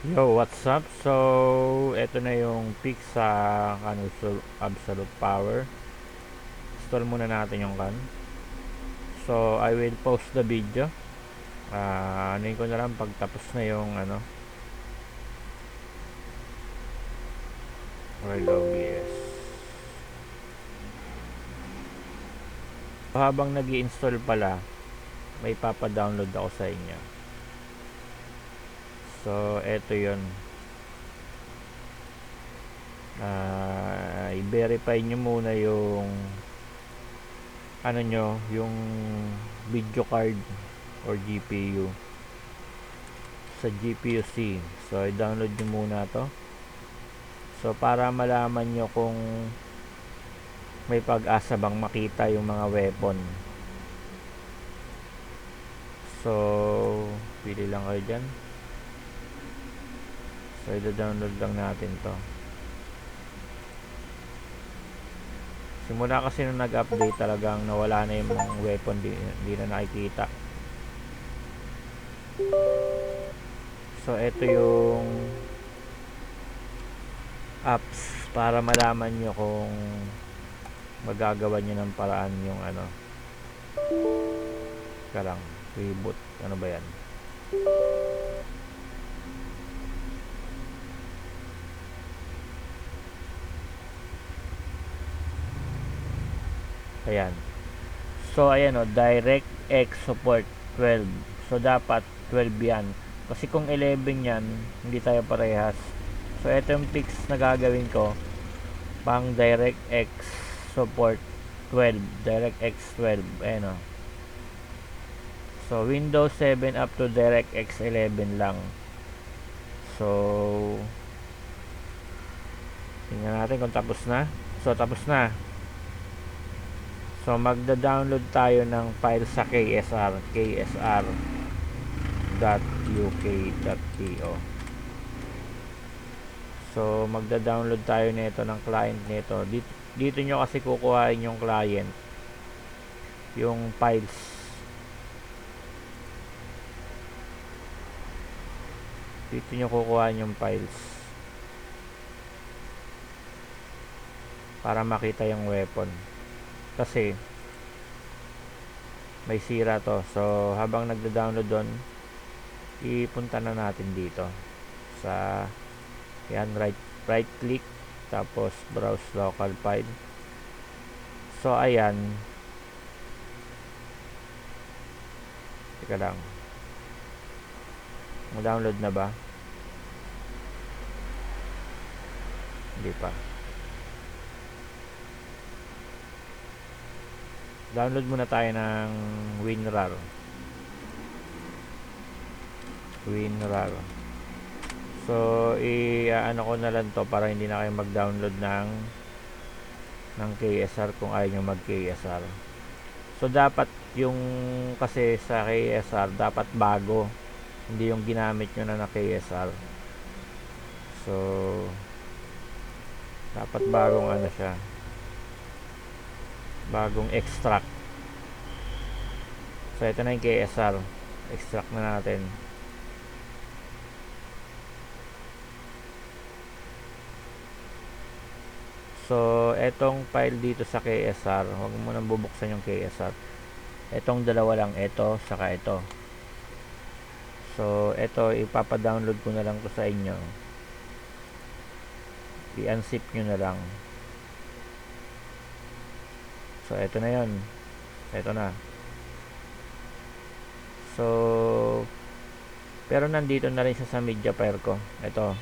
Yo, what's up? So, eto na yung pick sa Absolute Power. Install muna natin yung kan. So, I will post the video. Anuin ko na lang pagtapos na yung World OBS. So, habang nag-i-install pala, may papa-download ako sa inyo. So, eto yun. I-verify nyo muna yung yung video card or GPU sa GPU-C. So, i-download nyo muna to. So, para malaman nyo kung may pag-asa bang makita yung mga weapon. So, pili lang kayo dyan. So, i-download lang natin to. Simula kasi nung nag-update talagang nawala na yung mga weapon, di na nakikita. So, ito yung apps para malaman nyo kung magagawa nyo ng paraan yung karang reboot. Ano ba yan? Ayan. So, ayan o, DirectX support 12. So, dapat 12 yan. Kasi kung 11 yan, hindi tayo parehas. So, ito yung fix na gagawin ko. Pang DirectX support 12. DirectX 12. Ayan o. So, Windows 7 up to DirectX 11 lang. So, tingnan natin kung tapos na. So, tapos na. So, magda-download tayo ng file sa ksr.uk.to. So, magda-download tayo nito ng client nito. Dito nyo kasi kukuhain yung client. Yung files. Dito nyo kukuhain yung files. Para makita yung weapon. Kasi may sira to. So, habang nagda-download doon, ipunta na natin dito sa yan, right click tapos browse local file. So, ayan, teka lang, download na ba? Hindi pa. Download muna tayo ng WinRAR. So, ano ko na lang to para hindi na kayo mag-download ng KSR kung ayaw nyo mag-KSR. So, dapat yung kasi sa KSR, dapat bago. Hindi yung ginamit nyo na KSR. So, dapat bagong siya. Bagong extract. So, ito na yung KSR. Extract na natin. So, etong file dito sa KSR, huwag mo nang bubuksan yung KSR. Etong dalawa lang, ito, saka ito. So, ito, ipapadownload ko na lang to sa inyo. I-unzip nyo na lang. So, ito na yun. Ito na. So, pero nandito na rin siya sa media player ko. Ito.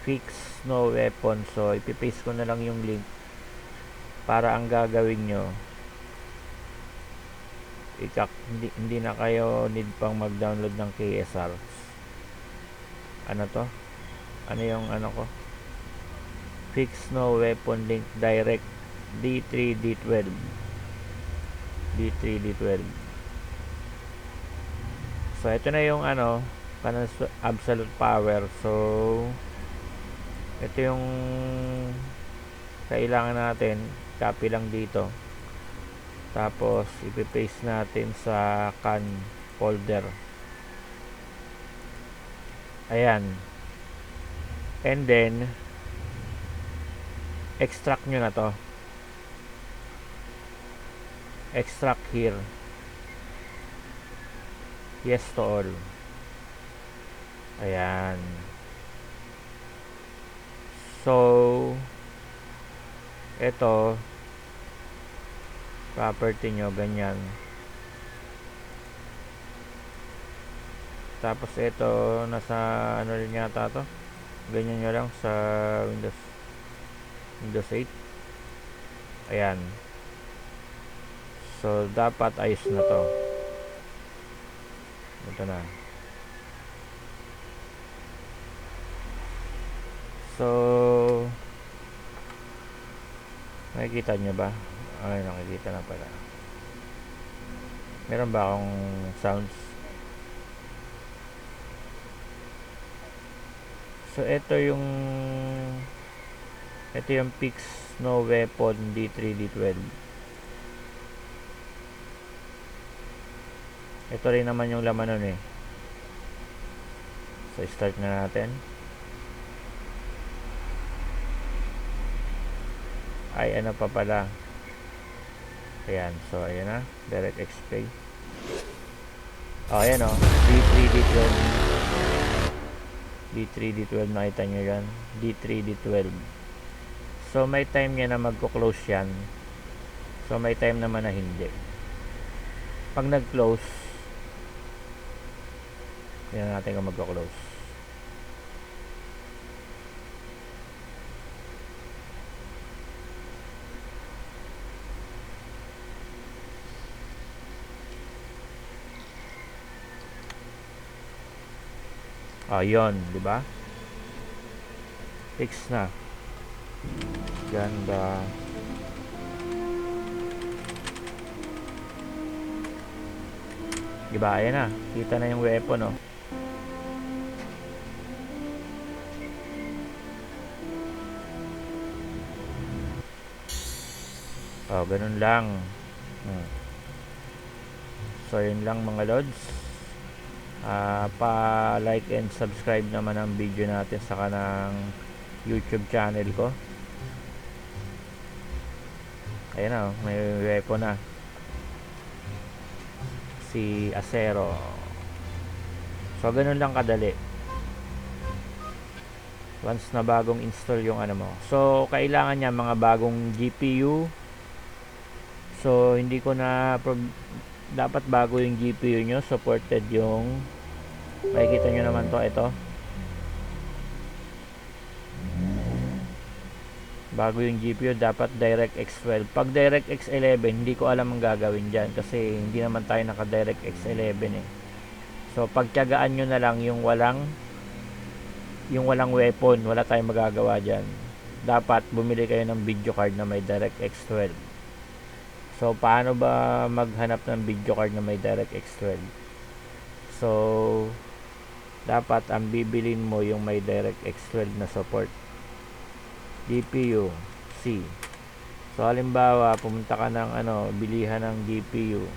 Fix no weapon. So, ipipaste ko na lang yung link. Para ang gagawin nyo, hindi na kayo need pang mag-download ng KSR. Ano to? Ano yung ko? Fix no weapon link direct D3D12. D3D12. So, ito na yung absolute power. So, ito yung kailangan natin. Copy lang dito. Tapos, ipipaste natin sa can folder. Ayan. And then extract nyo na to, extract here, yes to all. Ayan. So ito property nyo ganyan, tapos ito nasa ano rin yata to, ganyan nyo lang sa Windows 8. Ayan. So dapat ayos na to. Ito na. So nakikita nyo ba? Ay, nakikita na pala. Meron ba akong sounds? So ito yung Pix No Weapon D3 D12. Ito rin naman yung laman nun eh. So start na natin. Ay ano pa pala. Ayan, so ayan na, DirectX Pay. Ayan o, D3 D12. D3 D12, nakita nyo yan, D3 D12. So may time niya na magko-close yan, so may time naman na hindi. Pag nag-close, tingnan natin kung magko-close. Ayun, di ba? Fix na. Ganda. Di ba? Ayan na. Kita na yung weapon, oh. Oh, ganun lang. So, yun lang mga lods. Pa-like and subscribe naman ang video natin sa kanang YouTube channel ko. Ayan na, may weapon na. Si Acero. So, ganun lang kadali. Once na bagong install yung ano mo. So, kailangan niya mga bagong GPU. So, hindi ko na dapat bago yung GPU nyo, supported yung makikita nyo naman to, ito bago yung GPU, dapat DirectX 12. Pag DirectX 11, hindi ko alam ang gagawin dyan kasi hindi naman tayo naka DirectX 11 eh. So pagtiyagaan nyo na lang yung walang weapon, wala tayong magagawa dyan. Dapat bumili kayo ng video card na may DirectX 12. So, paano ba maghanap ng video card na may DirectX 12? So, dapat ang bibilin mo yung may DirectX 12 na support. GPU C. So, halimbawa, pumunta ka ng bilihan ng GPU.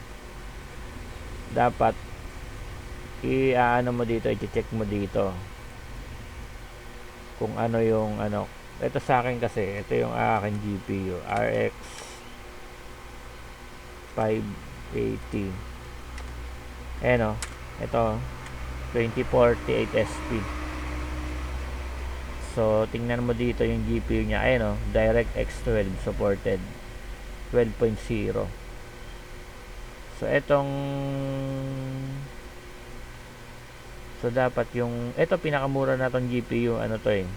Dapat i-ano mo dito, i-check mo dito. Kung ano yung ito sa akin kasi, ito yung aking GPU, RX 580. Ayan o, ito 2048 SP. So tingnan mo dito yung GPU nya. Ayan o, DirectX 12 supported 12.0. So etong dapat yung ito pinakamura na tong GPU, ano to eh,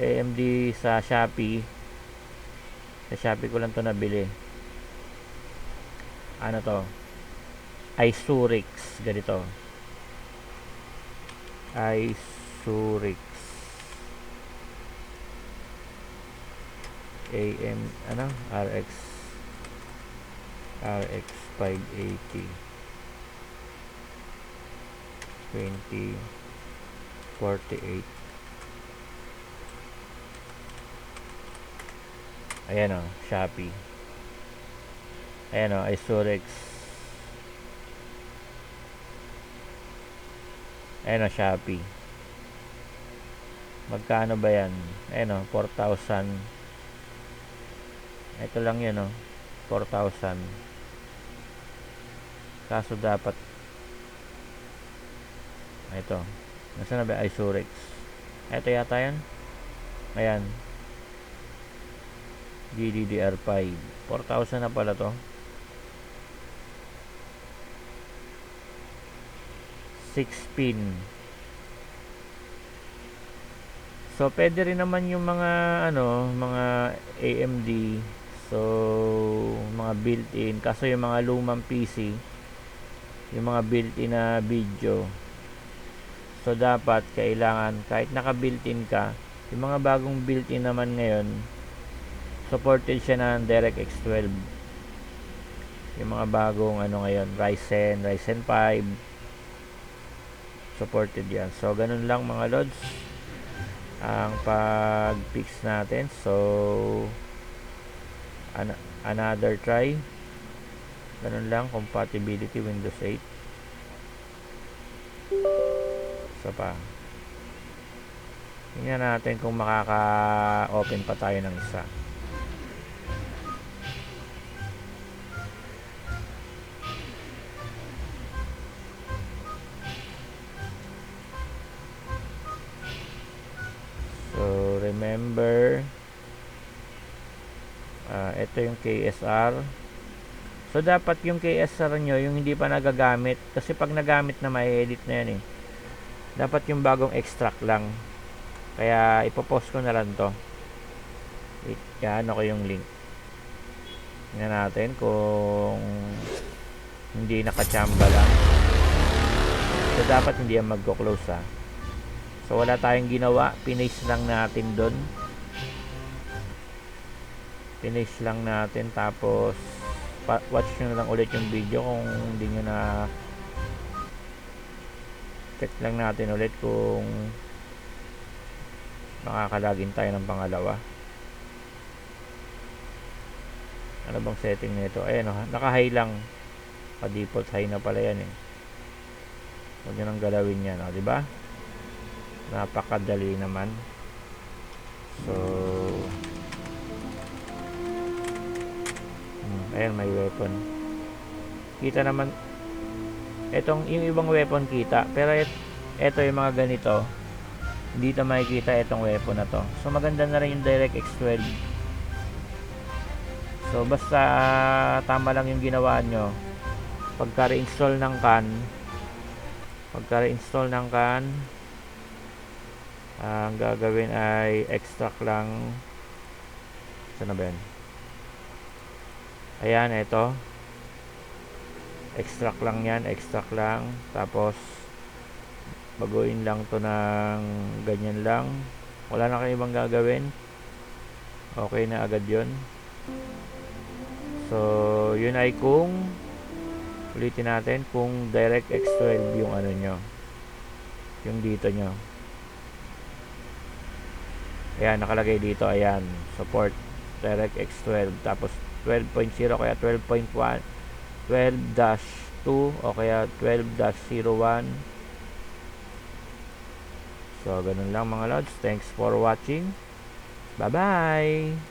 AMD sa Shopee. Sa Shopee ko lang to nabili. Ano to, Isurix, ganito, Isurix RX 580 2048. Ayan o, Shopee. Ayan o, Isurix. Ayan o, Shopee. Magkano ba yan? Ayan o, 4,000. Ito lang yun o, 4,000. Kaso dapat, ito. Nasaan na ba? Isurex. Ito yata yan. Ayan. GDDR5. 4,000 na pala to. 6 pin. So pwede rin naman yung mga mga AMD. So mga built-in, kaso yung mga lumang PC, yung mga built-in na video. So dapat kailangan kahit naka built-in ka, yung mga bagong built-in naman ngayon, supported siya ng DirectX 12. Yung mga bagong ngayon, Ryzen 5, supported yan. So ganun lang mga lods ang pag-fix natin. So another try. Ganun lang, compatibility Windows 8. So pa. Tingnan natin kung makaka-open pa tayo ng isa. So remember, ito yung KSR. So dapat yung KSR nyo, yung hindi pa nagagamit, kasi pag nagamit na may edit na yan dapat yung bagong extract lang. Kaya ipopost ko na lang to. Yan ako yung link. Tingnan natin kung hindi nakachamba lang. So dapat hindi yan magko-close So wala tayong ginawa, pinaste lang natin doon. Pinaste lang natin, tapos watch nyo lang ulit yung video kung hindi nyo na check lang natin ulit kung makakalagin tayo ng pangalawa. Ano bang setting nito? Ayan naka high lang, pa default high na pala yan huwag nyo nang galawin yan diba? Napakadali naman. So ayan, may weapon. Kita naman yung ibang weapon kita, pero ito yung mga ganito hindi na makikita itong weapon na to. So maganda na rin yung DirectX 12. So basta tama lang yung ginawa nyo. Pagka reinstall ng CAN, ang gagawin ay extract lang. Saan na ba yan? Ayan, ito. Extract lang yan, extract lang. Tapos baguhin lang to ng ganyan lang. Wala na kayong ibang gagawin. Okay na agad yun. So yun ay kung ulitin natin kung DirectX 12 yung nyo, yung dito nyo. Ayan, nakalagay dito, ayan, support DirectX 12, tapos 12.0 kaya 12.1, 12-2 o kaya 12-01. So ganun lang mga lods. Thanks for watching. Bye bye.